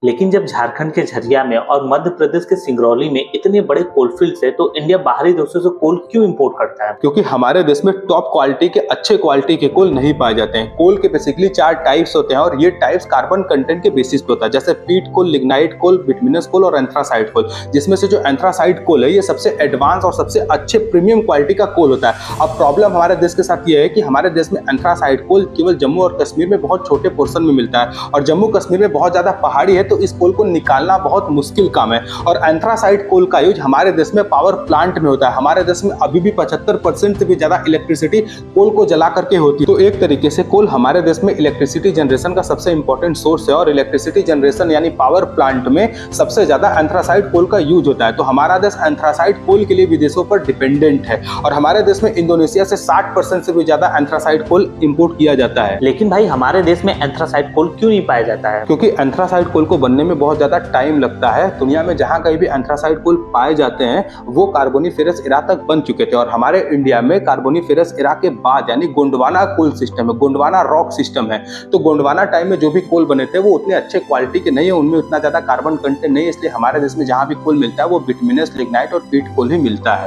लेकिन जब झारखंड के झरिया में और मध्य प्रदेश के सिंगरौली में इतने बड़े कोलफील्ड्स है तो इंडिया बाहरी देशों से कोल क्यों इंपोर्ट करता है? क्योंकि हमारे देश में टॉप क्वालिटी के अच्छे क्वालिटी के कोल नहीं पाए जाते हैं। कोल के बेसिकली 4 टाइप्स होते हैं और ये टाइप्स कार्बन कंटेंट के बेसिस पे होता है, जैसे पीट कोल, लिग्नाइट कोल, बिटुमिनस कोल और एंथ्रासाइट कोल। जिसमें से जो एंथ्रासाइट कोल है ये सबसे एडवांस और सबसे अच्छे प्रीमियम क्वालिटी का कोल होता है। अब प्रॉब्लम हमारे देश के साथ ये है कि हमारे देश में एंथ्रासाइट कोल केवल जम्मू और कश्मीर में बहुत छोटे पोर्शन में मिलता है और जम्मू कश्मीर में बहुत ज्यादा पहाड़ी है, तो इस कोल को निकालना बहुत मुश्किल काम है। और एंथ्रासाइट कोल का यूज हमारे देश में पावर प्लांट में होता है। हमारे देश में अभी भी 75% से भी ज्यादा इलेक्ट्रिसिटी कोल को जला करके होती है। तो एक तरीके से कोल हमारे देश में इलेक्ट्रिसिटी जनरेशन का सबसे इंपॉर्टेंट सोर्स है और इलेक्ट्रिसिटी जनरेशन यानी पावर प्लांट में सबसे ज्यादा एंथ्रासाइट कोल का यूज होता है। तो हमारा देश एंथ्रासाइट कोल के लिए विदेशों पर डिपेंडेंट है और हमारे देश में इंडोनेशिया से 60% से भी ज्यादा एंथ्रासाइट कोल इंपोर्ट किया जाता है। लेकिन भाई हमारे देश में एंथ्रासाइट कोल क्यों नहीं पाया जाता है? क्योंकि एंथ्रासाइट कोल को बनने में बहुत ज्यादा टाइम लगता है। दुनिया में जहां कहीं भी एंथ्रासाइट कोल पाए जाते हैं वो कार्बोनिफेरस एरा तक बन चुके थे और हमारे इंडिया में कार्बोनिफेरस एरा के बाद यानी गोंडवाना कोल सिस्टम है, गोंडवाना रॉक सिस्टम है। तो गोंडवाना टाइम में जो भी कोल बने थे वो उतने अच्छे क्वालिटी के नहीं है, उनमें उतना ज्यादा कार्बन कंटेंट नहीं है, इसलिए हमारे देश में जहां भी कोल मिलता है वो बिटुमिनस, लिग्नाइट और पीट कोल ही मिलता है।